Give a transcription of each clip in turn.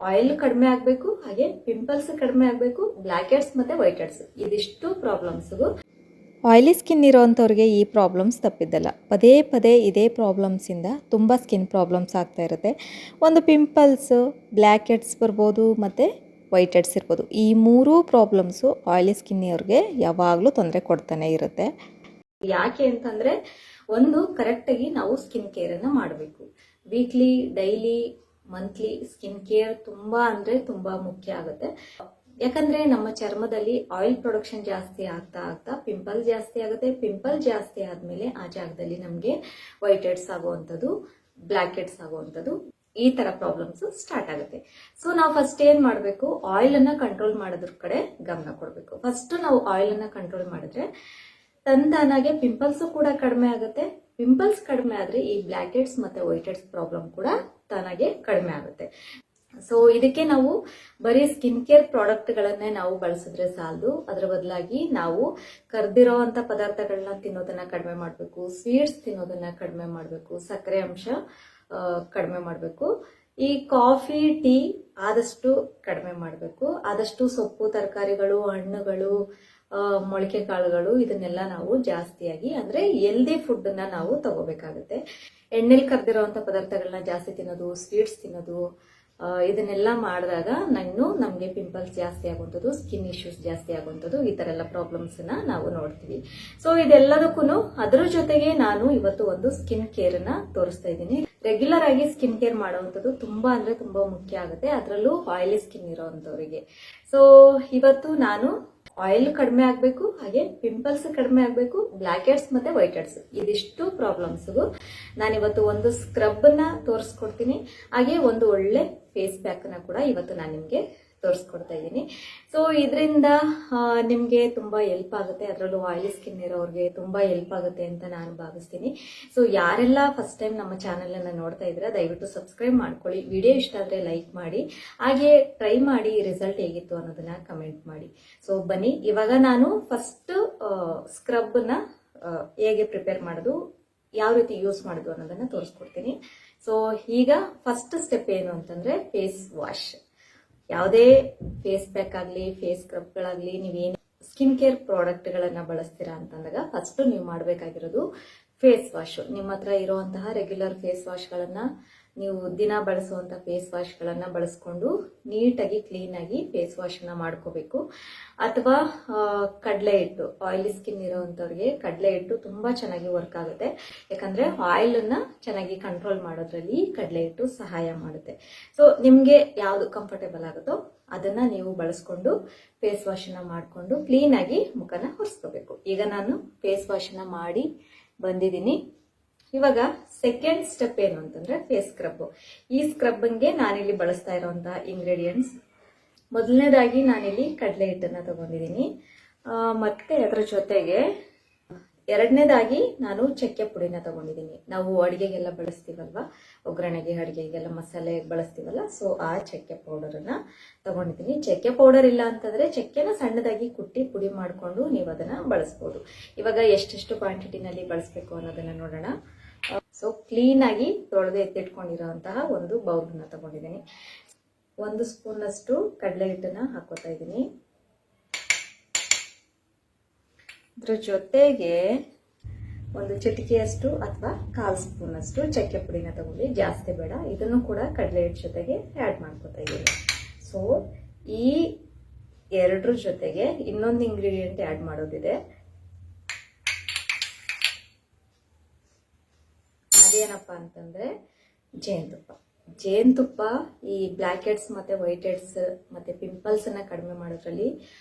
Oil ಕಡಿಮೆ ಆಗಬೇಕು, ಹಾಗೆ ಪಿಂಪಲ್ಸ್ ಕಡಿಮೆ ಆಗಬೇಕು, ಬ್ಲ್ಯಾಕ್ ಹೆಡ್ಸ್ ಮತ್ತು ವೈಟ್ ಹೆಡ್ಸ್ ಇದಿಷ್ಟು ಪ್ರಾಬ್ಲಮ್ಸ್ಗೂ ಆಯಿಲಿ ಸ್ಕಿನ್ ಇರೋವಂಥವ್ರಿಗೆ ಈ ಪ್ರಾಬ್ಲಮ್ಸ್ ತಪ್ಪಿದ್ದಲ್ಲ. ಪದೇ ಪದೇ ಇದೇ ಪ್ರಾಬ್ಲಮ್ಸಿಂದ ತುಂಬ ಸ್ಕಿನ್ ಪ್ರಾಬ್ಲಮ್ಸ್ ಆಗ್ತಾ ಇರುತ್ತೆ. ಒಂದು ಪಿಂಪಲ್ಸು, ಬ್ಲ್ಯಾಕ್ ಹೆಡ್ಸ್ ಬರ್ಬೋದು ಮತ್ತು ವೈಟ್ ಹೆಡ್ಸ್ ಇರ್ಬೋದು. ಈ ಮೂರೂ ಪ್ರಾಬ್ಲಮ್ಸು ಆಯಿಲಿ ಸ್ಕಿನ್ನಿಯವ್ರಿಗೆ ಯಾವಾಗಲೂ ತೊಂದರೆ ಕೊಡ್ತಾನೆ ಇರುತ್ತೆ. ಯಾಕೆ ಅಂತಂದರೆ, ಒಂದು ಕರೆಕ್ಟಾಗಿ ನಾವು ಸ್ಕಿನ್ ಕೇರನ್ನು ಮಾಡಬೇಕು. Weekly, daily, monthly skin care ತುಂಬ ಅಂದರೆ ತುಂಬ ಮುಖ್ಯ ಆಗುತ್ತೆ. ಯಾಕಂದ್ರೆ ನಮ್ಮ ಚರ್ಮದಲ್ಲಿ ಆಯಿಲ್ ಪ್ರೊಡಕ್ಷನ್ ಜಾಸ್ತಿ ಆಗ್ತಾ ಆಗ್ತಾ ಪಿಂಪಲ್ ಜಾಸ್ತಿ ಆಗುತ್ತೆ. ಪಿಂಪಲ್ ಜಾಸ್ತಿ ಆದ್ಮೇಲೆ ಆ ಜಾಗದಲ್ಲಿ ನಮಗೆ ವೈಟ್ ಹೆಡ್ಸ್ ಆಗುವಂಥದ್ದು, ಬ್ಲ್ಯಾಕ್ ಹೆಡ್ಸ್ ಆಗುವಂಥದ್ದು, ಈ ತರ ಪ್ರಾಬ್ಲಮ್ಸ್ ಸ್ಟಾರ್ಟ್ ಆಗುತ್ತೆ. ಸೊ ನಾವು ಫಸ್ಟ್ ಏನ್ ಮಾಡಬೇಕು, ಆಯಿಲ್ ಅನ್ನ ಕಂಟ್ರೋಲ್ ಮಾಡೋದ್ರ ಕಡೆ ಗಮನ ಕೊಡಬೇಕು. ಫಸ್ಟ್ ನಾವು ಆಯಿಲ್ ಅನ್ನ ಕಂಟ್ರೋಲ್ ಮಾಡಿದ್ರೆ ತಂತಾನಾಗೆ ಪಿಂಪಲ್ಸ್ ಕೂಡ ಕಡಿಮೆ ಆಗುತ್ತೆ. ಪಿಂಪಲ್ಸ್ ಕಡಿಮೆ ಆದ್ರೆ ಈ ಬ್ಲ್ಯಾಕ್ ಹೆಡ್ಸ್ ಮತ್ತೆ ವೈಟ್ ಹೆಡ್ಸ್ ಪ್ರಾಬ್ಲಮ್ ಕೂಡ ತಾನಾಗೆ ಕಡಿಮೆ ಆಗುತ್ತೆ. ಸೊ ಇದಕ್ಕೆ ನಾವು ಬರೀ ಸ್ಕಿನ್ ಕೇರ್ ಪ್ರಾಡಕ್ಟ್ಗಳನ್ನೇ ನಾವು ಬಳಸಿದ್ರೆ ಸಾಲದು. ಅದರ ಬದಲಾಗಿ ನಾವು ಕರ್ದಿರೋ ಅಂತ ಪದಾರ್ಥಗಳನ್ನ ತಿನ್ನೋದನ್ನ ಕಡಿಮೆ ಮಾಡಬೇಕು, ಸ್ವೀಟ್ಸ್ ತಿನ್ನೋದನ್ನ ಕಡಿಮೆ ಮಾಡಬೇಕು, ಸಕ್ಕರೆ ಅಂಶ ಕಡಿಮೆ ಮಾಡಬೇಕು, ಈ ಕಾಫಿ, ಟೀ ಆದಷ್ಟು ಕಡಿಮೆ ಮಾಡಬೇಕು. ಆದಷ್ಟು ಸೊಪ್ಪು, ತರಕಾರಿಗಳು, ಹಣ್ಣುಗಳು, ಮೊಳಕೆ ಕಾಳುಗಳು ಇದನ್ನೆಲ್ಲ ನಾವು ಜಾಸ್ತಿಯಾಗಿ ಅಂದ್ರೆ ಹೆಲ್ದಿ ಫುಡ್ ಅನ್ನ ನಾವು ತಗೋಬೇಕಾಗುತ್ತೆ. ಎಣ್ಣೆಲಿ ಕರ್ದಿರೋಂಥ ಪದಾರ್ಥಗಳನ್ನ ಜಾಸ್ತಿ ತಿನ್ನೋದು, ಸ್ವೀಟ್ಸ್ ತಿನ್ನೋದು, ಇದನ್ನೆಲ್ಲ ಮಾಡಿದಾಗ ನಮಗೆ ಪಿಂಪಲ್ಸ್ ಜಾಸ್ತಿ ಆಗುವಂಥದ್ದು, ಸ್ಕಿನ್ ಇಶ್ಯೂಸ್ ಜಾಸ್ತಿ ಆಗುವಂಥದ್ದು, ಈ ತರ ಎಲ್ಲ ಪ್ರಾಬ್ಲಮ್ಸ್ ನಾವು ನೋಡ್ತೀವಿ. ಸೊ ಇದೆಲ್ಲದಕ್ಕೂ ಅದರ ಜೊತೆಗೆ ನಾನು ಇವತ್ತು ಒಂದು ಸ್ಕಿನ್ ಕೇರ್ ಅನ್ನ ತೋರಿಸ್ತಾ ಇದ್ದೀನಿ. ರೆಗ್ಯುಲರ್ ಆಗಿ ಸ್ಕಿನ್ ಕೇರ್ ಮಾಡುವಂಥದ್ದು ತುಂಬಾ ಅಂದ್ರೆ ತುಂಬಾ ಮುಖ್ಯ ಆಗುತ್ತೆ, ಅದರಲ್ಲೂ ಆಯಿಲಿ ಸ್ಕಿನ್ ಇರೋವಂಥವ್ರಿಗೆ. ಸೊ ಇವತ್ತು ನಾನು ಆಯಿಲ್ ಕಡಿಮೆ ಆಗಬೇಕು, ಹಾಗೆ ಪಿಂಪಲ್ಸ್ ಕಡಿಮೆ ಆಗಬೇಕು, ಬ್ಲ್ಯಾಕ್ ಹೆಡ್ಸ್ ಮತ್ತೆ ವೈಟ್ ಹೆಡ್ಸ್ ಇದಿಷ್ಟು ಪ್ರಾಬ್ಲಮ್ಸ್ಗೂ ನಾನಿವತ್ತು ಒಂದು ಸ್ಕ್ರಬ್ ನ ತೋರಿಸ್ಕೊಡ್ತೀನಿ. ಹಾಗೆ ಒಂದು ಒಳ್ಳೆ ಫೇಸ್ ಪ್ಯಾಕ್ ನ ಕೂಡ ಇವತ್ತು ನಾನು ನಿಮ್ಗೆ ತೋರಿಸ್ಕೊಡ್ತಾ ಇದ್ದೀನಿ. ಸೊ ಇದರಿಂದ ನಿಮ್ಗೆ ತುಂಬಾ ಹೆಲ್ಪ್ ಆಗುತ್ತೆ, ಅದರಲ್ಲೂ ಆಯಿಲಿ ಸ್ಕಿನ್ ಇರೋರಿಗೆ ತುಂಬಾ ಹೆಲ್ಪ್ ಆಗುತ್ತೆ ಅಂತ ನಾನು ಭಾವಿಸ್ತೀನಿ. ಸೊ ಯಾರೆಲ್ಲ ಫಸ್ಟ್ ಟೈಮ್ ನಮ್ಮ ಚಾನೆಲ್ ಅನ್ನ ನೋಡ್ತಾ ಇದ್ರೆ ದಯವಿಟ್ಟು ಸಬ್ಸ್ಕ್ರೈಬ್ ಮಾಡ್ಕೊಳ್ಳಿ. ವಿಡಿಯೋ ಇಷ್ಟ ಆದ್ರೆ ಲೈಕ್ ಮಾಡಿ, ಹಾಗೆ ಟ್ರೈ ಮಾಡಿ ರಿಸಲ್ಟ್ ಹೇಗಿತ್ತು ಅನ್ನೋದನ್ನ ಕಮೆಂಟ್ ಮಾಡಿ. ಸೊ ಬನ್ನಿ, ಇವಾಗ ನಾನು ಫಸ್ಟ್ ಸ್ಕ್ರಬ್ ನ ಹೇಗೆ ಪ್ರಿಪೇರ್ ಮಾಡೋದು, ಯಾವ ರೀತಿ ಯೂಸ್ ಮಾಡೋದು ಅನ್ನೋದನ್ನ ತೋರಿಸ್ಕೊಡ್ತೀನಿ. ಸೊ ಈಗ ಫಸ್ಟ್ ಸ್ಟೆಪ್ ಏನು ಅಂತಂದ್ರೆ ಫೇಸ್ ವಾಶ್. ಯಾವುದೇ ಫೇಸ್ ಪ್ಯಾಕ್ ಆಗಲಿ, ಫೇಸ್ ಸ್ಕ್ರಬ್ಗಳಾಗಲಿ, ನೀವೇನು ಸ್ಕಿನ್ ಕೇರ್ ಪ್ರಾಡಕ್ಟ್ಗಳನ್ನ ಬಳಸ್ತೀರಾ ಅಂತಂದಾಗ ಫಸ್ಟ್ ನೀವು ಮಾಡಬೇಕಾಗಿರೋದು ಫೇಸ್ ವಾಶ್. ನಿಮ್ಮ ಹತ್ರ ಇರುವಂತಹ ರೆಗ್ಯುಲರ್ ಫೇಸ್ ವಾಶ್ಗಳನ್ನ, ನೀವು ದಿನ ಬಳಸುವಂತಹ ಫೇಸ್ ವಾಶ್ಗಳನ್ನ ಬಳಸ್ಕೊಂಡು ನೀಟಾಗಿ ಕ್ಲೀನ್ ಆಗಿ ಫೇಸ್ ವಾಶ್ ನ ಮಾಡ್ಕೋಬೇಕು. ಅಥವಾ ಕಡಲೆ ಹಿಟ್ಟು, ಆಯಿಲಿ ಸ್ಕಿನ್ ಇರೋವಂಥವ್ರಿಗೆ ಕಡಲೆ ಹಿಟ್ಟು ತುಂಬಾ ಚೆನ್ನಾಗಿ ವರ್ಕ್ ಆಗುತ್ತೆ. ಯಾಕಂದ್ರೆ ಆಯಿಲ್ ಅನ್ನ ಚೆನ್ನಾಗಿ ಕಂಟ್ರೋಲ್ ಮಾಡೋದ್ರಲ್ಲಿ ಕಡಲೆ ಹಿಟ್ಟು ಸಹಾಯ ಮಾಡುತ್ತೆ. ಸೊ ನಿಮ್ಗೆ ಯಾವ್ದು ಕಂಫರ್ಟೇಬಲ್ ಆಗುತ್ತೋ ಅದನ್ನ ನೀವು ಬಳಸ್ಕೊಂಡು ಫೇಸ್ ವಾಶ್ ನ ಮಾಡ್ಕೊಂಡು ಕ್ಲೀನ್ ಆಗಿ ಮುಖನ ಒರೆಸ್ಕೋಬೇಕು. ಈಗ ನಾನು ಫೇಸ್ ವಾಶ್ ನ ಮಾಡಿ ಬಂದಿದ್ದೀನಿ. ಇವಾಗ ಸೆಕೆಂಡ್ ಸ್ಟೆಪ್ ಏನು ಅಂತಂದ್ರೆ ಫೇಸ್ ಸ್ಕ್ರಬ್. ಈ ಸ್ಕ್ರಬ್ಗೆ ನಾನಿಲ್ಲಿ ಬಳಸ್ತಾ ಇರುವಂತಹ ಇಂಗ್ರೀಡಿಯೆಂಟ್ಸ್, ಮೊದಲನೇದಾಗಿ ನಾನಿಲ್ಲಿ ಕಡಲೆ ಹಿಟ್ಟನ್ನ ತಗೊಂಡಿದ್ದೀನಿ. ಮತ್ತೆ ಅದರ ಜೊತೆಗೆ ಎರಡನೇದಾಗಿ ನಾನು ಚಕ್ಕೆ ಪುಡಿನ ತಗೊಂಡಿದ್ದೀನಿ. ನಾವು ಅಡಿಗೆಗೆಲ್ಲ ಬಳಸ್ತೀವಲ್ವಾ, ಒಗ್ಗರಣೆಗೆ, ಅಡಿಗೆಗೆಲ್ಲ ಮಸಾಲೆ ಬಳಸ್ತೀವಲ್ಲ, ಸೊ ಆ ಚಕ್ಕೆ ಪೌಡರನ್ನ ತಗೊಂಡಿದ್ದೀನಿ. ಚಕ್ಕೆ ಪೌಡರ್ ಇಲ್ಲ ಅಂತಂದ್ರೆ ಚಕ್ಕೆನ ಸಣ್ಣದಾಗಿ ಕುಟ್ಟಿ ಪುಡಿ ಮಾಡಿಕೊಂಡು ನೀವು ಅದನ್ನ ಬಳಸ್ಬೋದು. ಇವಾಗ ಎಷ್ಟೆಷ್ಟು ಕ್ವಾಂಟಿಟಿನಲ್ಲಿ ಬಳಸಬೇಕು ಅನ್ನೋದನ್ನ ನೋಡೋಣ. ಸೊ ಕ್ಲೀನ್ ಆಗಿ ತೊಳೆದು ಎತ್ತಿಟ್ಕೊಂಡಿರೋಂತಹ ಒಂದು ಬೌಲ್ನ ತಗೊಂಡಿದ್ದೀನಿ. 1 ಸ್ಪೂನ್ ಅಷ್ಟು ಕಡಲೆ ಹಿಟ್ಟನ್ನ ಹಾಕೋತಾ ಇದ್ದೀನಿ. ಅದ್ರ ಜೊತೆಗೆ ಒಂದು ಚಿಟಿಕೆಯಷ್ಟು ಅಥವಾ 1/4 ಸ್ಪೂನ್ ಅಷ್ಟು ಚಕ್ಕೆ ಪುಡಿನ ತಗೊಂಡು, ಜಾಸ್ತಿ ಬೇಡ, ಇದನ್ನು ಕೂಡ ಕಡಲೆ ಹಿಟ್ಟು ಜೊತೆಗೆ ಆ್ಯಡ್ ಮಾಡ್ಕೋತಾ ಇದ್ದೀನಿ. ಸೊ ಈ ಎರಡರ ಜೊತೆಗೆ ಇನ್ನೊಂದು ಇಂಗ್ರೀಡಿಯೆಂಟ್ ಆ್ಯಡ್ ಮಾಡೋದಿದೆ. ಅದೇನಪ್ಪ ಅಂತಂದ್ರೆ ಜೇನುತುಪ್ಪ. ಜೇನುತುಪ್ಪ ಈ ಬ್ಲ್ಯಾಕ್ ಹೆಡ್ಸ್ ಮತ್ತೆ ವೈಟ್ ಹೆಡ್ಸ್ ಮತ್ತೆ ಪಿಂಪಲ್ಸ್ ಅನ್ನ ಕಡಿಮೆ ಮಾಡೋದ್ರಲ್ಲಿ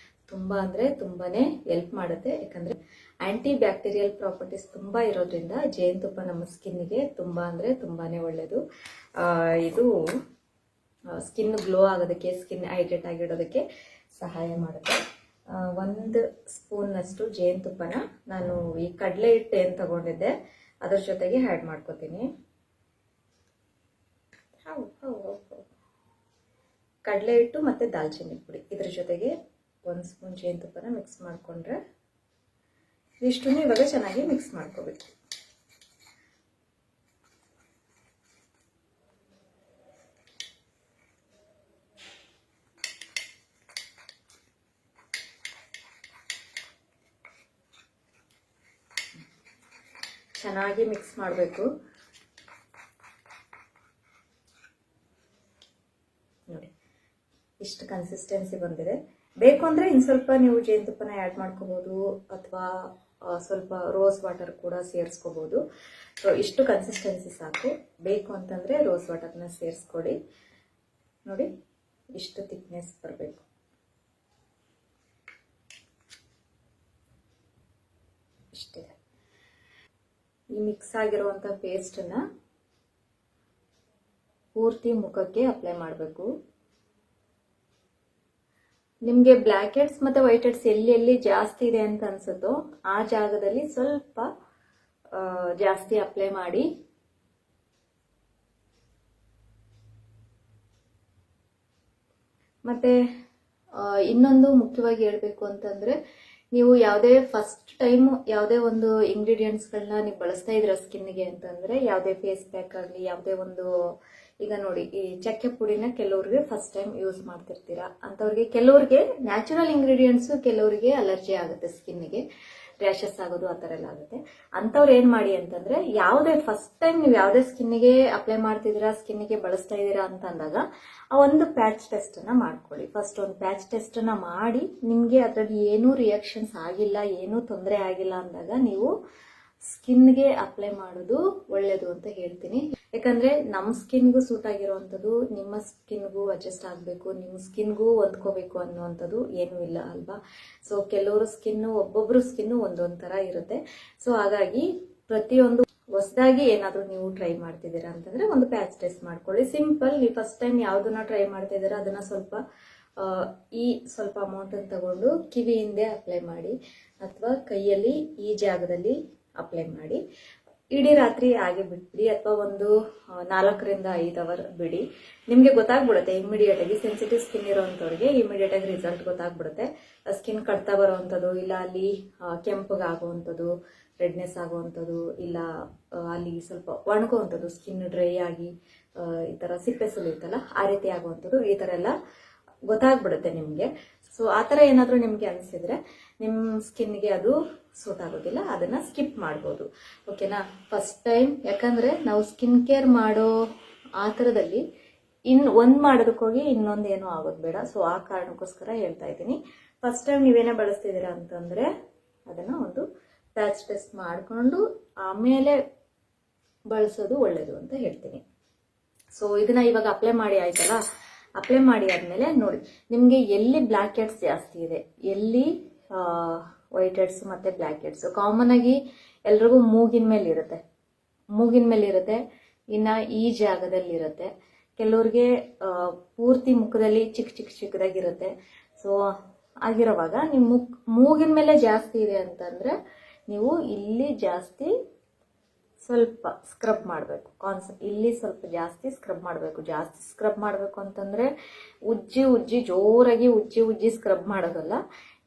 ತುಂಬಾ ಅಂದ್ರೆ ತುಂಬಾನೇ ಹೆಲ್ಪ್ ಮಾಡುತ್ತೆ. ಯಾಕಂದ್ರೆ ಆಂಟಿ ಬ್ಯಾಕ್ಟೀರಿಯಲ್ ಪ್ರಾಪರ್ಟೀಸ್ ತುಂಬಾ ಇರೋದ್ರಿಂದ ಜೇನುತುಪ್ಪ ನಮ್ಮ ಸ್ಕಿನ್ಗೆ ತುಂಬಾ ಅಂದ್ರೆ ತುಂಬಾನೇ ಒಳ್ಳೇದು. ಇದು ಸ್ಕಿನ್ ಗ್ಲೋ ಆಗೋದಕ್ಕೆ, ಸ್ಕಿನ್ ಹೈಡ್ರೇಟ್ ಆಗಿಡೋದಕ್ಕೆ ಸಹಾಯ ಮಾಡುತ್ತೆ. 1 ಸ್ಪೂನ್ ಅಷ್ಟು ಜೇನುತುಪ್ಪನ ನಾನು ಈ ಕಡಲೆ ಹಿಟ್ಟು ಏನು ತಗೊಂಡಿದ್ದೆ ಅದ್ರ ಜೊತೆಗೆ ಆ್ಯಡ್ ಮಾಡ್ಕೋತೀನಿ. ಕಡಲೆ ಹಿಟ್ಟು ಮತ್ತೆ ದಾಲ್ಚಿನ್ನಿ ಪುಡಿ ಇದ್ರ ಜೊತೆಗೆ 1 ಸ್ಪೂನ್ ಜೇನುತುಪ್ಪನ ಮಿಕ್ಸ್ ಮಾಡ್ಕೊಂಡ್ರೆ ಇಷ್ಟನ್ನು ಇವಾಗ ಚೆನ್ನಾಗಿ ಮಿಕ್ಸ್ ಮಾಡ್ಕೋಬೇಕು. ಚೆನ್ನಾಗಿ ಮಿಕ್ಸ್ ಮಾಡಬೇಕು. ನೋಡಿ ಇಷ್ಟು ಕನ್ಸಿಸ್ಟೆನ್ಸಿ ಬಂದಿದೆ. ಬೇಕು ಅಂದರೆ ಇನ್ನು ಸ್ವಲ್ಪ ನೀವು ಜೇನುತುಪ್ಪನ ಆ್ಯಡ್ ಮಾಡ್ಕೋಬೋದು ಅಥವಾ ಸ್ವಲ್ಪ ರೋಸ್ ವಾಟರ್ ಕೂಡ ಸೇರಿಸ್ಕೋಬೋದು. ಸೊ ಇಷ್ಟು ಕನ್ಸಿಸ್ಟೆನ್ಸಿ ಸಾಕು. ಬೇಕು ಅಂತಂದರೆ ರೋಸ್ ವಾಟರ್ನ ಸೇರಿಸ್ಕೊಡಿ. ನೋಡಿ ಇಷ್ಟು ಥಿಕ್ನೆಸ್ ಬರಬೇಕು. ಇಷ್ಟಿದೆ. ಈ ಮಿಕ್ಸ್ ಆಗಿರುವಂಥ ಪೇಸ್ಟನ್ನು ಪೂರ್ತಿ ಮುಖಕ್ಕೆ ಅಪ್ಲೈ ಮಾಡಬೇಕು. ನಿಮಗೆ ಬ್ಲ್ಯಾಕ್ ಹೆಡ್ಸ್ ಮತ್ತು ವೈಟ್ ಹೆಡ್ಸ್ ಎಲ್ಲಿ ಜಾಸ್ತಿ ಇದೆ ಅಂತ ಅನ್ಸುತ್ತೋ ಆ ಜಾಗದಲ್ಲಿ ಸ್ವಲ್ಪ ಜಾಸ್ತಿ ಅಪ್ಲೈ ಮಾಡಿ. ಮತ್ತೆ ಇನ್ನೊಂದು ಮುಖ್ಯವಾಗಿ ಹೇಳಬೇಕು ಅಂತಂದ್ರೆ, ನೀವು ಯಾವುದೇ ಫಸ್ಟ್ ಟೈಮ್ ಯಾವುದೇ ಒಂದು ಇಂಗ್ರೀಡಿಯೆಂಟ್ಸ್ಗಳನ್ನ ನೀವು ಬಳಸ್ತಾ ಇದ್ರ ಸ್ಕಿನ್ಗೆ ಅಂತಂದ್ರೆ, ಯಾವುದೇ ಫೇಸ್ ಪ್ಯಾಕ್ ಆಗಲಿ, ಯಾವುದೇ ಒಂದು, ಈಗ ನೋಡಿ ಈ ಚಕ್ಕೆ ಪುಡಿನ ಕೆಲವ್ರಿಗೆ ಫಸ್ಟ್ ಟೈಮ್ ಯೂಸ್ ಮಾಡ್ತಿರ್ತೀರಾ ಅಂಥವ್ರಿಗೆ, ಕೆಲವ್ರಿಗೆ ನ್ಯಾಚುರಲ್ ಇಂಗ್ರೀಡಿಯೆಂಟ್ಸು, ಕೆಲವರಿಗೆ ಅಲರ್ಜಿ ಆಗುತ್ತೆ, ಸ್ಕಿನ್ಗೆ ರ್ಯಾಷಸ್ ಆಗೋದು ಆ ಥರ ಎಲ್ಲ ಆಗುತ್ತೆ. ಅಂಥವ್ರು ಏನು ಮಾಡಿ ಅಂತಂದ್ರೆ, ಯಾವುದೇ ಫಸ್ಟ್ ಟೈಮ್ ನೀವು ಯಾವುದೇ ಸ್ಕಿನ್ನಿಗೆ ಅಪ್ಲೈ ಮಾಡ್ತಿದ್ದೀರಾ, ಸ್ಕಿನ್ನಿಗೆ ಬಳಸ್ತಾ ಇದ್ದೀರಾ ಅಂತ ಅಂದಾಗ ಆ ಒಂದು ಪ್ಯಾಚ್ ಟೆಸ್ಟನ್ನು ಮಾಡ್ಕೊಳ್ಳಿ. ಫಸ್ಟ್ ಒಂದು ಪ್ಯಾಚ್ ಟೆಸ್ಟನ್ನು ಮಾಡಿ ನಿಮಗೆ ಅದರಲ್ಲಿ ಏನೂ ರಿಯಾಕ್ಷನ್ಸ್ ಆಗಿಲ್ಲ, ಏನೂ ತೊಂದರೆ ಆಗಿಲ್ಲ ಅಂದಾಗ ನೀವು ಸ್ಕಿನ್ಗೆ ಅಪ್ಲೈ ಮಾಡೋದು ಒಳ್ಳೆಯದು ಅಂತ ಹೇಳ್ತೀನಿ. ಯಾಕಂದ್ರೆ ನಮ್ಮ ಸ್ಕಿನ್ಗೂ ಸೂಟ್ ಆಗಿರುವಂಥದ್ದು ನಿಮ್ಮ ಸ್ಕಿನ್ಗೂ ಅಡ್ಜಸ್ಟ್ ಆಗಬೇಕು, ನಿಮ್ಮ ಸ್ಕಿನ್ಗೂ ಹೊಂದ್ಕೋಬೇಕು ಅನ್ನುವಂಥದ್ದು ಏನೂ ಇಲ್ಲ ಅಲ್ವಾ. ಸೊ ಕೆಲವರು ಸ್ಕಿನ್ನು, ಒಬ್ಬೊಬ್ರು ಸ್ಕಿನ್ನು ಒಂದೊಂದು ಥರ ಇರುತ್ತೆ. ಸೊ ಹಾಗಾಗಿ ಪ್ರತಿಯೊಂದು ಹೊಸದಾಗಿ ಏನಾದರೂ ನೀವು ಟ್ರೈ ಮಾಡ್ತಿದ್ದೀರಾ ಅಂತಂದ್ರೆ ಒಂದು ಪ್ಯಾಚ್ ಟೆಸ್ಟ್ ಮಾಡ್ಕೊಳ್ಳಿ. ಸಿಂಪಲ್. ನೀವು ಫಸ್ಟ್ ಟೈಮ್ ಯಾವುದನ್ನ ಟ್ರೈ ಮಾಡ್ತಿದ್ದೀರಾ ಅದನ್ನ ಸ್ವಲ್ಪ ಸ್ವಲ್ಪ ಅಮೌಂಟನ್ನು ತಗೊಂಡು ಕಿವಿ ಹಿಂದೆ ಅಪ್ಲೈ ಮಾಡಿ, ಅಥವಾ ಕೈಯಲ್ಲಿ ಈ ಜಾಗದಲ್ಲಿ ಅಪ್ಲೈ ಮಾಡಿ. ಇಡೀ ರಾತ್ರಿ ಹಾಗೆ ಬಿಟ್ಬಿಡಿ, ಅಥವಾ ಒಂದು 4 ರಿಂದ 5 ಅವರ್ ಬಿಡಿ. ನಿಮಗೆ ಗೊತ್ತಾಗ್ಬಿಡುತ್ತೆ ಇಮಿಡಿಯೇಟ್ ಆಗಿ. ಸೆನ್ಸಿಟಿವ್ ಸ್ಕಿನ್ ಇರೋವಂಥವ್ರಿಗೆ ಇಮಿಡಿಯೇಟ್ ಆಗಿ ರಿಸಲ್ಟ್ ಗೊತ್ತಾಗ್ಬಿಡುತ್ತೆ. ಸ್ಕಿನ್ ಕಟ್ತಾ ಬರೋವಂಥದ್ದು, ಇಲ್ಲ ಅಲ್ಲಿ ಕೆಂಪಗೆ ಆಗುವಂಥದ್ದು, ರೆಡ್ನೆಸ್ ಆಗುವಂಥದ್ದು, ಇಲ್ಲ ಅಲ್ಲಿ ಸ್ವಲ್ಪ ಒಣಗುವಂಥದ್ದು, ಸ್ಕಿನ್ ಡ್ರೈ ಆಗಿ ಈ ಥರ ಸಿಪ್ಪೆ ಸುಲಿಯುತ್ತಲ್ಲ ಆ ರೀತಿ ಆಗುವಂಥದ್ದು, ಈ ಥರ ಎಲ್ಲ ಗೊತ್ತಾಗ್ಬಿಡುತ್ತೆ ನಿಮಗೆ. ಸೊ ಆ ಥರ ಏನಾದರೂ ನಿಮಗೆ ಅನಿಸಿದ್ರೆ ನಿಮ್ಮ ಸ್ಕಿನ್ಗೆ ಅದು ಸೂಟ್ ಆಗೋದಿಲ್ಲ, ಅದನ್ನು ಸ್ಕಿಪ್ ಮಾಡ್ಬೋದು. ಓಕೆನಾ. ಫಸ್ಟ್ ಟೈಮ್, ಯಾಕಂದರೆ ನಾವು ಸ್ಕಿನ್ ಕೇರ್ ಮಾಡೋ ಆ ಥರದಲ್ಲಿ ಒಂದು ಮಾಡೋದಕ್ಕೋಗಿ ಇನ್ನೊಂದು ಏನೂ ಆಗೋದು ಬೇಡ. ಸೊ ಆ ಕಾರಣಕ್ಕೋಸ್ಕರ ಹೇಳ್ತಾ ಇದ್ದೀನಿ. ಫಸ್ಟ್ ಟೈಮ್ ನೀವೇನೇ ಬಳಸ್ತಿದ್ದೀರಾ ಅಂತಂದರೆ ಅದನ್ನು ಒಂದು ಪ್ಯಾಚ್ ಟೆಸ್ಟ್ ಮಾಡಿಕೊಂಡು ಆಮೇಲೆ ಬಳಸೋದು ಒಳ್ಳೆಯದು ಅಂತ ಹೇಳ್ತೀನಿ. ಸೊ ಇದನ್ನ ಇವಾಗ ಅಪ್ಲೈ ಮಾಡಿ ಆಯ್ತಲ್ಲ. ಅಪ್ಲೈ ಮಾಡಿ ಆದಮೇಲೆ ನೋಡಿ ನಿಮಗೆ ಎಲ್ಲಿ ಬ್ಲ್ಯಾಕ್ ಹೆಡ್ಸ್ ಜಾಸ್ತಿ ಇದೆ, ಎಲ್ಲಿ ವೈಟ್ ಹೆಡ್ಸ್ ಮತ್ತು ಬ್ಲ್ಯಾಕ್ ಹೆಡ್ಸ್. ಕಾಮನ್ ಆಗಿ ಎಲ್ರಿಗೂ ಮೂಗಿನ ಮೇಲೆ ಇರುತ್ತೆ, ಇನ್ನು ಈ ಜಾಗದಲ್ಲಿ ಇರುತ್ತೆ. ಕೆಲವ್ರಿಗೆ ಪೂರ್ತಿ ಮುಖದಲ್ಲಿ ಚಿಕ್ಕದಾಗಿರುತ್ತೆ. ಸೊ ಆಗಿರೋವಾಗ ನಿಮ್ಮ ಮೂಗಿನ ಮೇಲೆ ಜಾಸ್ತಿ ಇದೆ ಅಂತಂದರೆ ನೀವು ಇಲ್ಲಿ ಜಾಸ್ತಿ ಸ್ವಲ್ಪ ಸ್ಕ್ರಬ್ ಮಾಡಬೇಕು. ಇಲ್ಲಿ ಸ್ವಲ್ಪ ಜಾಸ್ತಿ ಸ್ಕ್ರಬ್ ಮಾಡಬೇಕು. ಜಾಸ್ತಿ ಸ್ಕ್ರಬ್ ಮಾಡಬೇಕು ಅಂತಂದರೆ ಜೋರಾಗಿ ಉಜ್ಜಿ ಸ್ಕ್ರಬ್ ಮಾಡೋದಲ್ಲ,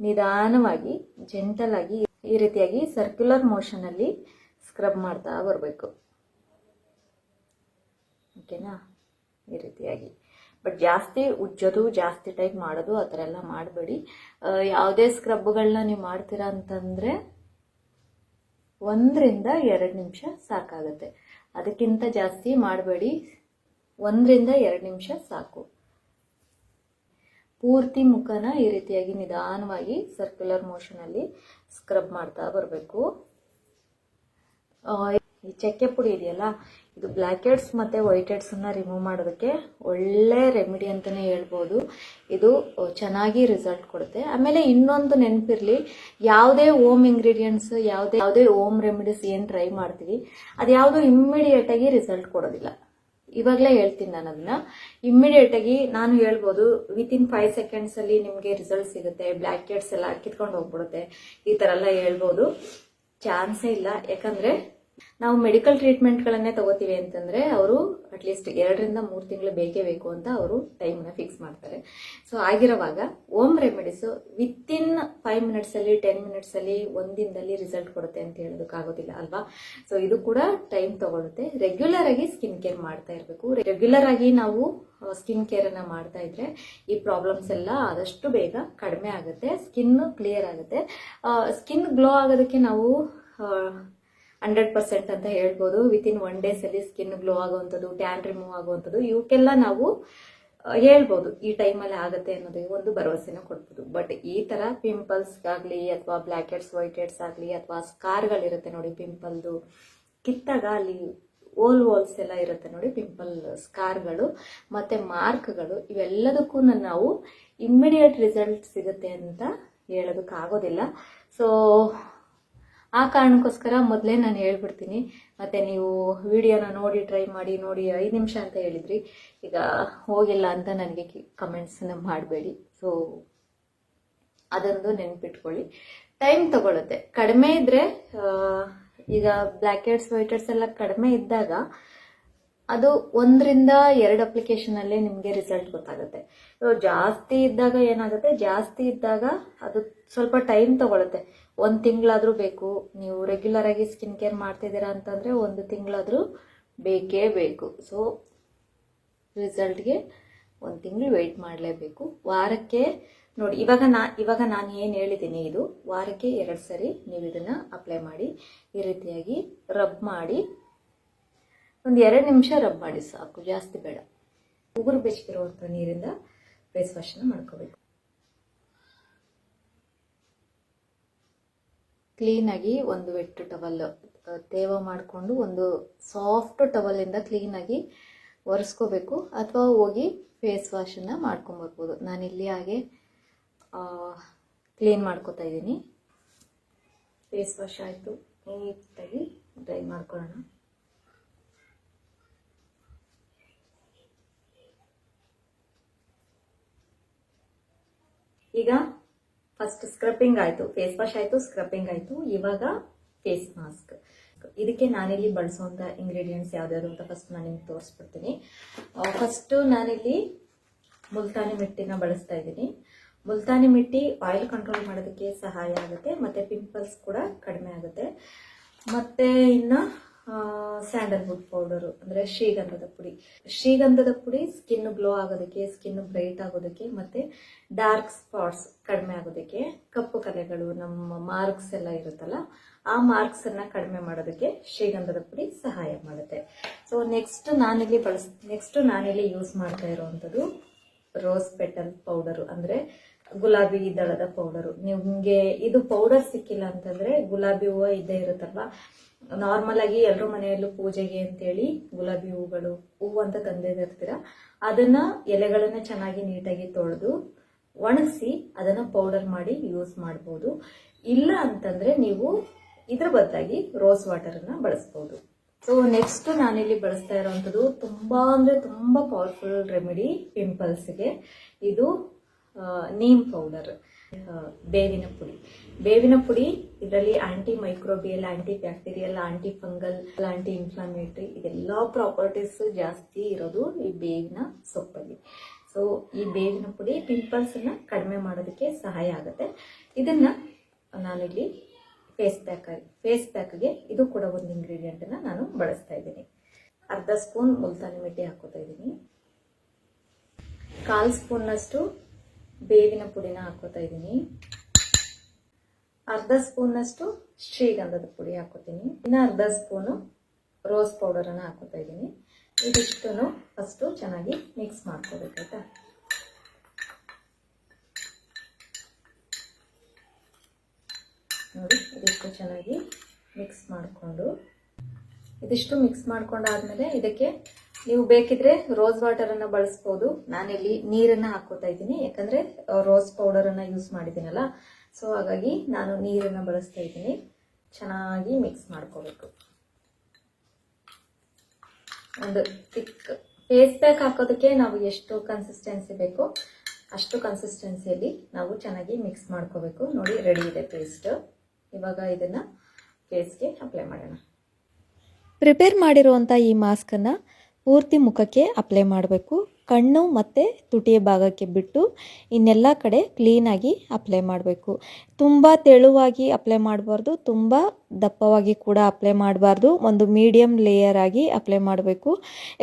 ನಿಧಾನವಾಗಿ ಜೆಂಟಲ್ ಆಗಿ ಈ ರೀತಿಯಾಗಿ ಸರ್ಕ್ಯುಲರ್ ಮೋಷನಲ್ಲಿ ಸ್ಕ್ರಬ್ ಮಾಡ್ತಾ ಬರಬೇಕು. ಓಕೆನಾ. ಈ ರೀತಿಯಾಗಿ. ಬಟ್ ಜಾಸ್ತಿ ಉಜ್ಜೋದು, ಜಾಸ್ತಿ ಟೈಪ್ ಮಾಡೋದು ಆ ಥರ ಎಲ್ಲ ಮಾಡಬೇಡಿ. ಯಾವುದೇ ಸ್ಕ್ರಬ್ಗಳನ್ನ ನೀವು ಮಾಡ್ತೀರಾ ಅಂತಂದರೆ 1 ರಿಂದ 2 ನಿಮಿಷ ಸಾಕಾಗುತ್ತೆ. ಅದಕ್ಕಿಂತ ಜಾಸ್ತಿ ಮಾಡಬೇಡಿ. 1 ರಿಂದ 2 ನಿಮಿಷ ಸಾಕು. ಪೂರ್ತಿ ಮುಖನ ಈ ರೀತಿಯಾಗಿ ನಿಧಾನವಾಗಿ ಸರ್ಕ್ಯುಲರ್ ಮೋಷನಲ್ಲಿ ಸ್ಕ್ರಬ್ ಮಾಡ್ತಾ ಬರಬೇಕು. ಈ ಚಕ್ಕೆ ಪುಡಿ ಇದೆಯಲ್ಲ, ಇದು ಬ್ಲ್ಯಾಕ್ ಹೆಡ್ಸ್ ಮತ್ತು ವೈಟ್ ಹೆಡ್ಸನ್ನು ರಿಮೂವ್ ಮಾಡೋದಕ್ಕೆ ಒಳ್ಳೆ ರೆಮಿಡಿ ಅಂತಲೇ ಹೇಳ್ಬೋದು. ಇದು ಚೆನ್ನಾಗಿ ರಿಸಲ್ಟ್ ಕೊಡುತ್ತೆ. ಆಮೇಲೆ ಇನ್ನೊಂದು ನೆನಪಿರಲಿ, ಯಾವುದೇ ಹೋಮ್ ಇಂಗ್ರೀಡಿಯೆಂಟ್ಸ್, ಯಾವುದೇ ಹೋಮ್ ರೆಮಿಡೀಸ್ ಏನು ಟ್ರೈ ಮಾಡ್ತೀವಿ ಅದು ಯಾವುದು ಇಮ್ಮಿಡಿಯೇಟಾಗಿ ರಿಸಲ್ಟ್ ಕೊಡೋದಿಲ್ಲ. ಇವಾಗಲೇ ಹೇಳ್ತೀನಿ ನಾನು ಅದನ್ನ. ಇಮ್ಮಿಡಿಯೇಟಾಗಿ ನಾನು ಹೇಳ್ಬೋದು ವಿತಿನ್ 5 ಸೆಕೆಂಡ್ಸಲ್ಲಿ ನಿಮಗೆ ರಿಸಲ್ಟ್ ಸಿಗುತ್ತೆ, ಬ್ಲ್ಯಾಕ್ ಹೆಡ್ಸ್ ಎಲ್ಲ ಕಿತ್ಕೊಂಡು ಹೋಗ್ಬಿಡುತ್ತೆ, ಈ ಥರ ಎಲ್ಲ ಹೇಳ್ಬೋದು. ಚಾನ್ಸೇ ಇಲ್ಲ. ಯಾಕಂದರೆ ನಾವು ಮೆಡಿಕಲ್ ಟ್ರೀಟ್ಮೆಂಟ್ಗಳನ್ನೇ ತಗೋತೀವಿ ಅಂತಂದರೆ ಅವರು ಅಟ್ಲೀಸ್ಟ್ 2 ರಿಂದ 3 ತಿಂಗಳು ಬೇಕೇ ಬೇಕು ಅಂತ ಅವರು ಟೈಮ್ನ ಫಿಕ್ಸ್ ಮಾಡ್ತಾರೆ. ಸೊ ಆಗಿರೋವಾಗ ಹೋಮ್ ರೆಮಿಡೀಸು ವಿತಿನ್ 5 ಮಿನಿಟ್ಸಲ್ಲಿ 10 ಮಿನಿಟ್ಸಲ್ಲಿ 1 ದಿನದಲ್ಲಿ ರಿಸಲ್ಟ್ ಕೊಡುತ್ತೆ ಅಂತ ಹೇಳೋದಕ್ಕಾಗೋದಿಲ್ಲ ಅಲ್ವಾ. ಸೊ ಇದು ಕೂಡ ಟೈಮ್ ತಗೊಳುತ್ತೆ. ರೆಗ್ಯುಲರ್ ಆಗಿ ಸ್ಕಿನ್ ಕೇರ್ ಮಾಡ್ತಾ ಇರಬೇಕು. ರೆಗ್ಯುಲರ್ ಆಗಿ ನಾವು ಸ್ಕಿನ್ ಕೇರನ್ನು ಮಾಡ್ತಾ ಇದ್ರೆ ಈ ಪ್ರಾಬ್ಲಮ್ಸ್ ಎಲ್ಲ ಆದಷ್ಟು ಬೇಗ ಕಡಿಮೆ ಆಗುತ್ತೆ, ಸ್ಕಿನ್ ಕ್ಲಿಯರ್ ಆಗುತ್ತೆ. ಸ್ಕಿನ್ ಗ್ಲೋ ಆಗೋದಕ್ಕೆ ನಾವು 100% ಅಂತ ಹೇಳ್ಬೋದು. ವಿತಿನ್ 1 ಡೇಸಲ್ಲಿ ಸ್ಕಿನ್ ಗ್ಲೋ ಆಗುವಂಥದ್ದು, ಟ್ಯಾನ್ ರಿಮೂವ್ ಆಗುವಂಥದ್ದು, ಇವಕ್ಕೆಲ್ಲ ನಾವು ಹೇಳ್ಬೋದು ಈ ಟೈಮಲ್ಲಿ ಆಗುತ್ತೆ ಅನ್ನೋದೇ ಒಂದು ಭರವಸೆನ ಕೊಡ್ಬೋದು. ಬಟ್ ಈ ತರ ಪಿಂಪಲ್ಸ್ಗಾಗ್ಲಿ ಅಥವಾ ಬ್ಲ್ಯಾಕ್ ಹೆಡ್ಸ್ ವೈಟ್ ಹೆಡ್ಸ್ ಆಗಲಿ ಅಥವಾ ಸ್ಕಾರ್ಗಳಿರುತ್ತೆ ನೋಡಿ ಪಿಂಪಲ್ದು, ಕಿತ್ತಾಗ ಅಲ್ಲಿ ಓಲ್ಸ್ ಎಲ್ಲ ಇರುತ್ತೆ ನೋಡಿ ಪಿಂಪಲ್ ಸ್ಕಾರ್ಗಳು ಮತ್ತೆ ಮಾರ್ಕ್ಗಳು, ಇವೆಲ್ಲದಕ್ಕೂ ನಾವು ಇಮ್ಮಿಡಿಯೇಟ್ ರಿಸಲ್ಟ್ ಸಿಗುತ್ತೆ ಅಂತ ಹೇಳೋದಕ್ಕಾಗೋದಿಲ್ಲ. ಸೊ ಆ ಕಾರಣಕ್ಕೋಸ್ಕರ ಮೊದಲೇ ನಾನು ಹೇಳ್ಬಿಡ್ತೀನಿ. ಮತ್ತೆ ನೀವು ವಿಡಿಯೋನ ನೋಡಿ ಟ್ರೈ ಮಾಡಿ, ನೋಡಿ 5 ನಿಮಿಷ ಅಂತ ಹೇಳಿದ್ರಿ, ಈಗ ಹೋಗಿಲ್ಲ ಅಂತ ನನಗೆ ಕಮೆಂಟ್ಸನ್ನ ಮಾಡಬೇಡಿ. ಸೊ ಅದೊಂದು ನೆನ್ಪಿಟ್ಕೊಳ್ಳಿ, ಟೈಮ್ ತಗೊಳುತ್ತೆ. ಕಡಿಮೆ ಇದ್ರೆ ಈಗ ಬ್ಲ್ಯಾಕ್ ಹೆಡ್ಸ್ ವೈಟ್ ಹೆಡ್ಸ್ ಎಲ್ಲ ಕಡಿಮೆ ಇದ್ದಾಗ ಅದು 1 ರಿಂದ 2 ಅಪ್ಲಿಕೇಶನ್ ಅಲ್ಲೇ ನಿಮಗೆ ರಿಸಲ್ಟ್ ಗೊತ್ತಾಗುತ್ತೆ. ಜಾಸ್ತಿ ಇದ್ದಾಗ ಏನಾಗುತ್ತೆ, ಜಾಸ್ತಿ ಇದ್ದಾಗ ಅದು ಸ್ವಲ್ಪ ಟೈಮ್ ತಗೊಳುತ್ತೆ. 1 ತಿಂಗಳಾದ್ರೂ ಬೇಕು. ನೀವು ರೆಗ್ಯುಲರ್ ಆಗಿ ಸ್ಕಿನ್ ಕೇರ್ ಮಾಡ್ತಿದ್ದೀರಾ ಅಂತಂದ್ರೆ 1 ತಿಂಗಳಾದ್ರೂ ಬೇಕೇ ಬೇಕು. ಸೊ ರಿಸಲ್ಟ್ಗೆ 1 ತಿಂಗಳು ವೆಯ್ಟ್ ಮಾಡಲೇಬೇಕು. ವಾರಕ್ಕೆ ನೋಡಿ, ಇವಾಗ ನಾನು ಏನು ಹೇಳಿದ್ದೀನಿ, ಇದು ವಾರಕ್ಕೆ 2 ಸರಿ ನೀವು ಇದನ್ನ ಅಪ್ಲೈ ಮಾಡಿ. ಈ ರೀತಿಯಾಗಿ ರಬ್ ಮಾಡಿ, ಒಂದು 2 ನಿಮಿಷ ರಬ್ ಮಾಡಿ ಸಾಕು, ಜಾಸ್ತಿ ಬೇಡ. ಉಗುರು ಬೆಚ್ಚಗಿರುವಂಥ ನೀರಿಂದ ಫೇಸ್ ವಾಶ್ನ ಮಾಡ್ಕೋಬೇಕು. ಕ್ಲೀನಾಗಿ ಒಂದು ವೆಟ್ ಟವಲ್ ತೇವ ಮಾಡಿಕೊಂಡು ಒಂದು ಸಾಫ್ಟ್ ಟವಲಿಂದ ಕ್ಲೀನಾಗಿ ಒರೆಸ್ಕೋಬೇಕು, ಅಥವಾ ಹೋಗಿ ಫೇಸ್ ವಾಶನ್ನು ಮಾಡ್ಕೊಂಬರ್ಬೋದು. ನಾನಿಲ್ಲಿ ಹಾಗೆ ಕ್ಲೀನ್ ಮಾಡ್ಕೋತಾ ಇದ್ದೀನಿ. ಫೇಸ್ ವಾಶ್ ಆಯಿತು, ನೀಟಾಗಿ ಡ್ರೈ ಮಾಡ್ಕೊಳ್ಳೋಣ. ಈಗ ಫಸ್ಟ್ ಸ್ಕ್ರಬ್ಬಿಂಗ್ ಆಯಿತು, ಫೇಸ್ ವಾಶ್ ಆಯಿತು, ಸ್ಕ್ರಬ್ಬಿಂಗ್ ಆಯಿತು. ಇವಾಗ ಫೇಸ್ ಮಾಸ್ಕ್. ಇದಕ್ಕೆ ನಾನಿಲ್ಲಿ ಬಳಸುವಂಥ ಇಂಗ್ರೀಡಿಯೆಂಟ್ಸ್ ಯಾವ್ದಾದ್ರು ಅಂತ ಫಸ್ಟ್ ನಾನು ನಿಮ್ಗೆ ತೋರಿಸ್ಬಿಡ್ತೀನಿ. ಫಸ್ಟು ನಾನಿಲ್ಲಿ ಮುಲ್ತಾನಿ ಮಿಟ್ಟಿನ ಬಳಸ್ತಾ ಇದ್ದೀನಿ. ಮುಲ್ತಾನಿ ಮಿಟ್ಟಿ ಆಯಿಲ್ ಕಂಟ್ರೋಲ್ ಮಾಡೋದಕ್ಕೆ ಸಹಾಯ ಆಗುತ್ತೆ, ಮತ್ತು ಪಿಂಪಲ್ಸ್ ಕೂಡ ಕಡಿಮೆ ಆಗುತ್ತೆ. ಮತ್ತು ಇನ್ನು ಸ್ಯಾಂಡಲ್ವುಡ್ ಪೌಡರು ಅಂದರೆ ಶ್ರೀಗಂಧದ ಪುಡಿ. ಶ್ರೀಗಂಧದ ಪುಡಿ ಸ್ಕಿನ್ ಗ್ಲೋ ಆಗೋದಕ್ಕೆ, ಸ್ಕಿನ್ ಬ್ರೈಟ್ ಆಗೋದಕ್ಕೆ, ಮತ್ತು ಡಾರ್ಕ್ ಸ್ಪಾಟ್ಸ್ ಕಡಿಮೆ ಆಗೋದಕ್ಕೆ, ಕಪ್ಪು ಕಲೆಗಳು, ನಮ್ಮ ಮಾರ್ಕ್ಸ್ ಎಲ್ಲ ಇರುತ್ತಲ್ಲ ಆ ಮಾರ್ಕ್ಸನ್ನು ಕಡಿಮೆ ಮಾಡೋದಕ್ಕೆ ಶ್ರೀಗಂಧದ ಪುಡಿ ಸಹಾಯ ಮಾಡುತ್ತೆ. ಸೊ ನೆಕ್ಸ್ಟ್ ನಾನಿಲ್ಲಿ ಯೂಸ್ ಮಾಡ್ತಾ ಇರೋವಂಥದ್ದು ರೋಸ್ ಪೆಟಲ್ ಪೌಡರು, ಅಂದರೆ ಗುಲಾಬಿ ದಳದ ಪೌಡರು. ನಿಮಗೆ ಇದು ಪೌಡರ್ ಸಿಕ್ಕಿಲ್ಲ ಅಂತಂದರೆ ಗುಲಾಬಿ ಹೂವು ಇದ್ದೇ ಇರುತ್ತಲ್ವ, ನಾರ್ಮಲ್ ಆಗಿ ಎಲ್ಲರೂ ಮನೆಯಲ್ಲೂ ಪೂಜೆಗೆ ಅಂತೇಳಿ ಗುಲಾಬಿ ಹೂವು ಅಂತ ತಂದಿರ್ತೀರ. ಅದನ್ನ ಎಲೆಗಳನ್ನ ಚೆನ್ನಾಗಿ ನೀಟಾಗಿ ತೊಳೆದು ಒಣಗಿಸಿ ಅದನ್ನ ಪೌಡರ್ ಮಾಡಿ ಯೂಸ್ ಮಾಡ್ಬೋದು. ಇಲ್ಲ ಅಂತಂದ್ರೆ ನೀವು ಇದ್ರ ಬದಲಾಗಿ ರೋಸ್ ವಾಟರ್ ಅನ್ನ ಬಳಸ್ಬೋದು. ಸೊ ನೆಕ್ಸ್ಟ್ ನಾನಿಲ್ಲಿ ಬಳಸ್ತಾ ಇರೋವಂಥದ್ದು ತುಂಬಾ ಅಂದ್ರೆ ತುಂಬಾ ಪವರ್ಫುಲ್ ರೆಮಿಡಿ ಪಿಂಪಲ್ಸ್ಗೆ. ಇದು ನೀಮ್ ಪೌಡರ್, ಬೇವಿನ ಪುಡಿ. ಇದರಲ್ಲಿ anti microbial, anti bacterial, aunty fungal, aunty inflammatory ಇದೆಲ್ಲ ಪ್ರಾಪರ್ಟೀಸ್ ಜಾಸ್ತಿ ಇರೋದು ಈ ಬೇವಿನ ಸೊಪ್ಪಲ್ಲಿ. ಸೊ ಈ ಬೇವಿನ ಪುಡಿ ಪಿಂಪಲ್ಸ್ ಅನ್ನ ಕಡಿಮೆ ಮಾಡೋದಕ್ಕೆ ಸಹಾಯ ಆಗುತ್ತೆ. ಇದನ್ನ ನಾನಿಲ್ಲಿ ಫೇಸ್ ಪ್ಯಾಕ್ಗೆ ಇದು ಕೂಡ ಒಂದು ಇಂಗ್ರೀಡಿಯೆಂಟ್ ಅನ್ನ ನಾನು ಬಳಸ್ತಾ ಇದ್ದೀನಿ. ಅರ್ಧ ಸ್ಪೂನ್ ಮುಲ್ತಾನಿ ಮಿಟ್ಟಿ ಹಾಕೋತಾ ಇದ್ದೀನಿ. 1/4 ಸ್ಪೂನ್ನಷ್ಟು ಬೇವಿನ ಪುಡಿನ ಹಾಕೋತಾ ಇದ್ದೀನಿ. ಅರ್ಧ ಸ್ಪೂನ್ನಷ್ಟು ಶ್ರೀಗಂಧದ ಪುಡಿ ಹಾಕೋತೀನಿ. ಇನ್ನು ಅರ್ಧ ಸ್ಪೂನು ರೋಸ್ ಪೌಡರ್ ಅನ್ನ ಹಾಕೋತಾ ಇದ್ದೀನಿ. ಇದಿಷ್ಟನ್ನು ಫಸ್ಟ್ ಚೆನ್ನಾಗಿ ಮಿಕ್ಸ್ ಮಾಡ್ಕೋಬೇಕಾಯ್ತಾ. ನೋಡಿ, ಇದಿಷ್ಟು ಚೆನ್ನಾಗಿ ಇದಿಷ್ಟು ಮಿಕ್ಸ್ ಮಾಡ್ಕೊಂಡಾದ್ಮೇಲೆ ಇದಕ್ಕೆ ನೀವು ಬೇಕಿದ್ರೆ ರೋಸ್ ವಾಟರ್ ಅನ್ನ ಬಳಸ್ಬೋದು. ನಾನಿಲ್ಲಿ ನೀರನ್ನ ಹಾಕೋತಾ ಇದ್ದೀನಿ, ಯಾಕಂದ್ರೆ ರೋಸ್ ಪೌಡರ್ ಅನ್ನ ಯೂಸ್ ಮಾಡಿದ್ದೀನಲ್ಲ, ಸೊ ಹಾಗಾಗಿ ನಾನು ನೀರನ್ನ ಬಳಸ್ತಾ ಇದ್ದೀನಿ. ಚೆನ್ನಾಗಿ ಮಿಕ್ಸ್ ಮಾಡ್ಕೋಬೇಕು. ಒಂದು ಥಿಕ್ ಫೇಸ್ ಪ್ಯಾಕ್ ಹಾಕೋದಕ್ಕೆ ನಾವು ಎಷ್ಟು ಕನ್ಸಿಸ್ಟೆನ್ಸಿ ಬೇಕೋ ಅಷ್ಟು ಕನ್ಸಿಸ್ಟೆನ್ಸಿಯಲ್ಲಿ ನಾವು ಚೆನ್ನಾಗಿ ಮಿಕ್ಸ್ ಮಾಡ್ಕೋಬೇಕು. ನೋಡಿ, ರೆಡಿ ಇದೆ ಪೇಸ್ಟ್. ಇವಾಗ ಇದನ್ನ ಫೇಸ್ಗೆ ಅಪ್ಲೈ ಮಾಡೋಣ. ಪ್ರಿಪೇರ್ ಮಾಡಿರುವಂಥ ಈ ಮಾಸ್ಕನ್ನು ಪೂರ್ತಿ ಮುಖಕ್ಕೆ ಅಪ್ಲೈ ಮಾಡಬೇಕು. ಕಣ್ಣು ಮತ್ತು ತುಟಿಯ ಭಾಗಕ್ಕೆ ಬಿಟ್ಟು ಇನ್ನೆಲ್ಲ ಕಡೆ ಕ್ಲೀನಾಗಿ ಅಪ್ಲೈ ಮಾಡಬೇಕು. ತುಂಬ ತೆಳುವಾಗಿ ಅಪ್ಲೈ ಮಾಡಬಾರ್ದು, ತುಂಬ ದಪ್ಪವಾಗಿ ಕೂಡ ಅಪ್ಲೈ ಮಾಡಬಾರ್ದು. ಒಂದು ಮೀಡಿಯಮ್ ಲೇಯರ್ ಆಗಿ ಅಪ್ಲೈ ಮಾಡಬೇಕು.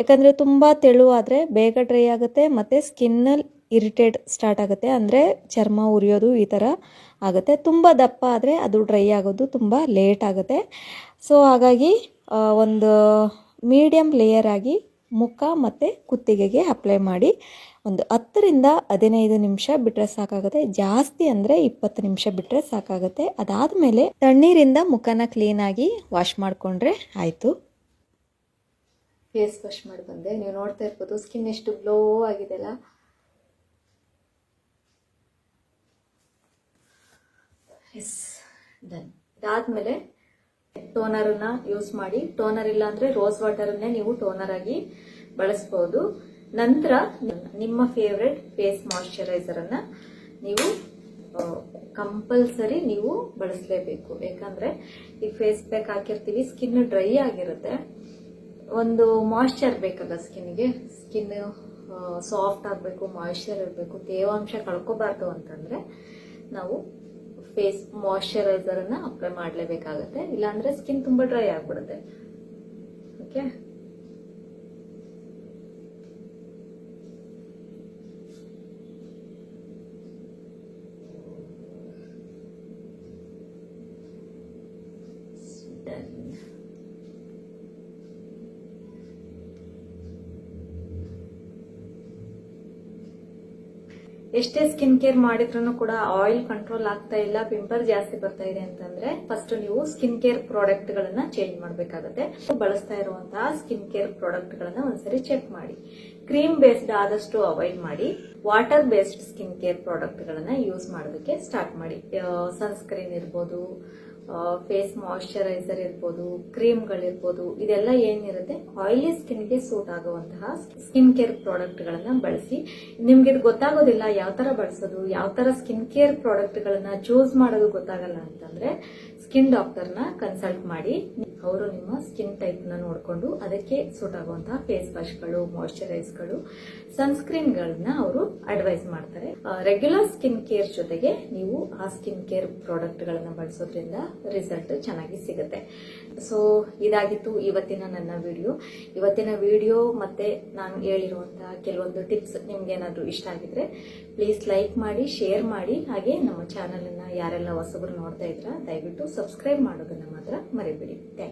ಯಾಕಂದರೆ ತುಂಬ ತೆಳುವಾದರೆ ಬೇಗ ಡ್ರೈ ಆಗುತ್ತೆ ಮತ್ತು ಸ್ಕಿನ್ನಲ್ಲಿ ಇರಿಟೇಟ್ ಸ್ಟಾರ್ಟ್ ಆಗುತ್ತೆ, ಅಂದರೆ ಚರ್ಮ ಉರಿಯೋದು ಈ ಥರ ಆಗುತ್ತೆ. ತುಂಬ ದಪ್ಪ ಆದರೆ ಅದು ಡ್ರೈ ಆಗೋದು ತುಂಬ ಲೇಟ್ ಆಗುತ್ತೆ. ಸೊ ಹಾಗಾಗಿ ಒಂದು ಮೀಡಿಯಮ್ ಲೇಯರ್ ಆಗಿ ಮುಖ ಮತ್ತು ಕುತ್ತಿಗೆಗೆ ಅಪ್ಲೈ ಮಾಡಿ ಒಂದು 10ರಿಂದ 15 ನಿಮಿಷ ಬಿಟ್ಟರೆ ಸಾಕಾಗುತ್ತೆ. ಜಾಸ್ತಿ ಅಂದರೆ 20 ನಿಮಿಷ ಬಿಟ್ಟರೆ ಸಾಕಾಗುತ್ತೆ. ಅದಾದಮೇಲೆ ತಣ್ಣೀರಿಂದ ಮುಖನ ಕ್ಲೀನಾಗಿ ವಾಶ್ ಮಾಡಿಕೊಂಡ್ರೆ ಆಯಿತು. ಫೇಸ್ ವಾಶ್ ಮಾಡಿ ಬಂದೆ. ನೀವು ನೋಡ್ತಾ ಇರ್ಬೋದು ಸ್ಕಿನ್ ಎಷ್ಟು ಗ್ಲೋ ಆಗಿದೆ ಅಲ್ಲ. Yes, done. ಇದಾದ್ಮೇಲೆ ಟೋನರನ್ನ ಯೂಸ್ ಮಾಡಿ. ಟೋನರ್ ಇಲ್ಲ ಅಂದ್ರೆ ರೋಸ್ ವಾಟರನ್ನೇ ನೀವು ಟೋನರ್ ಆಗಿ ಬಳಸ್ಬೋದು. ನಂತರ ನಿಮ್ಮ ಫೇವ್ರೆಟ್ ಫೇಸ್ ಮಾಯಿಶ್ಚರೈಸರ್ ಅನ್ನ ನೀವು ಕಂಪಲ್ಸರಿ ನೀವು ಬಳಸಲೇಬೇಕು. ಯಾಕಂದ್ರೆ ಈ ಫೇಸ್ ಪ್ಯಾಕ್ ಹಾಕಿರ್ತೀವಿ, ಸ್ಕಿನ್ ಡ್ರೈ ಆಗಿರುತ್ತೆ, ಒಂದು ಮಾಯಿಶ್ಚರ್ ಬೇಕಲ್ಲ ಸ್ಕಿನ್ಗೆ. ಸ್ಕಿನ್ ಸಾಫ್ಟ್ ಆಗಬೇಕು, ಮಾಯಿಶ್ಚರ್ ಇರಬೇಕು, ತೇವಾಂಶ ಕಳ್ಕೋಬಾರ್ದು ಅಂತಂದ್ರೆ ನಾವು ಫೇಸ್ ಮಾಯಿಶ್ಚರೈಸರ್ ಅನ್ನ ಅಪ್ಲೈ ಮಾಡಲೇಬೇಕಾಗುತ್ತೆ. ಇಲ್ಲಾಂದ್ರೆ ಸ್ಕಿನ್ ತುಂಬಾ ಡ್ರೈ ಆಗ್ಬಿಡುತ್ತೆ. ಓಕೆ, ಎಷ್ಟೇ ಸ್ಕಿನ್ ಕೇರ್ ಮಾಡಿದ್ರು ಕೂಡ ಆಯಿಲ್ ಕಂಟ್ರೋಲ್ ಆಗ್ತಾ ಇಲ್ಲ, ಪಿಂಪಲ್ ಜಾಸ್ತಿ ಬರ್ತಾ ಇದೆ ಅಂತಂದ್ರೆ ಫಸ್ಟ್ ನೀವು ಸ್ಕಿನ್ ಕೇರ್ ಪ್ರಾಡಕ್ಟ್ ಗಳನ್ನ ಚೇಂಜ್ ಮಾಡಬೇಕಾಗುತ್ತೆ. ಬಳಸ್ತಾ ಇರುವಂತಹ ಸ್ಕಿನ್ ಕೇರ್ ಪ್ರಾಡಕ್ಟ್ ಗಳನ್ನ ಒಂದ್ಸರಿ ಚೆಕ್ ಮಾಡಿ. ಕ್ರೀಮ್ ಬೇಸ್ಡ್ ಆದಷ್ಟು ಅವಾಯ್ಡ್ ಮಾಡಿ. Water based skin care product ಗಳನ್ನ ಯೂಸ್ ಮಾಡೋದಕ್ಕೆ ಸ್ಟಾರ್ಟ್ ಮಾಡಿ. ಸನ್ಸ್ಕ್ರೀನ್ ಇರ್ಬೋದು, ಫೇಸ್ ಮಾಯಿಶ್ಚರೈಸರ್ ಇರ್ಬೋದು, ಕ್ರೀಮ್ಗಳಿರ್ಬೋದು, ಇದೆಲ್ಲ ಏನಿರುತ್ತೆ ಆಯಿಲಿ ಸ್ಕಿನ್ಗೆ ಸೂಟ್ ಆಗುವಂತಹ ಸ್ಕಿನ್ ಕೇರ್ ಪ್ರಾಡಕ್ಟ್ ಗಳನ್ನ ಬಳಸಿ. ನಿಮ್ಗೆ ಇದು ಗೊತ್ತಾಗೋದಿಲ್ಲ ಯಾವ ತರ ಬಳಸೋದು, ಯಾವ ತರ ಸ್ಕಿನ್ ಕೇರ್ ಪ್ರಾಡಕ್ಟ್ ಗಳನ್ನ ಚೂಸ್ ಮಾಡೋದು ಗೊತ್ತಾಗಲ್ಲ ಅಂತಂದ್ರೆ ಸ್ಕಿನ್ ಡಾಕ್ಟರ್ನ ಕನ್ಸಲ್ಟ್ ಮಾಡಿ. ಅವರು ನಿಮ್ಮ ಸ್ಕಿನ್ ಟೈಪ್ ನ ನೋಡ್ಕೊಂಡು ಅದಕ್ಕೆ ಸೂಟ್ ಆಗುವಂತಹ ಫೇಸ್ ವಾಶ್ಗಳು, ಮಾಯಿಶ್ಚರೈಸ್ಗಳು, ಸನ್ಸ್ಕ್ರೀನ್ಗಳನ್ನ ಅವರು ಅಡ್ವೈಸ್ ಮಾಡ್ತಾರೆ. ರೆಗ್ಯುಲರ್ ಸ್ಕಿನ್ ಕೇರ್ ಜೊತೆಗೆ ನೀವು ಆ ಸ್ಕಿನ್ ಕೇರ್ ಪ್ರಾಡಕ್ಟ್ ಗಳನ್ನ ಬಳಸೋದ್ರಿಂದ ರಿಸಲ್ಟ್ ಚೆನ್ನಾಗಿ ಸಿಗುತ್ತೆ. ಸೊ ಇದಾಗಿತ್ತು ಇವತ್ತಿನ ನನ್ನ ವಿಡಿಯೋ. ಇವತ್ತಿನ ವಿಡಿಯೋ ಮತ್ತೆ ನಾನು ಹೇಳಿರುವಂತಹ ಕೆಲವೊಂದು ಟಿಪ್ಸ್ ನಿಮ್ಗೆ ಏನಾದ್ರು ಇಷ್ಟ ಆಗಿದ್ರೆ ಪ್ಲೀಸ್ ಲೈಕ್ ಮಾಡಿ, ಶೇರ್ ಮಾಡಿ. ಹಾಗೆ ನಮ್ಮ ಚಾನಲ್ ಅನ್ನ ಯಾರೆಲ್ಲ ಹೊಸಬರು ನೋಡ್ತಾ ಇದ್ರ ದಯವಿಟ್ಟು ಸಬ್ಸ್ಕ್ರೈಬ್ ಮಾಡೋದನ್ನ ಮಾತ್ರ ಮರಿಬೇಡಿ. Thank you.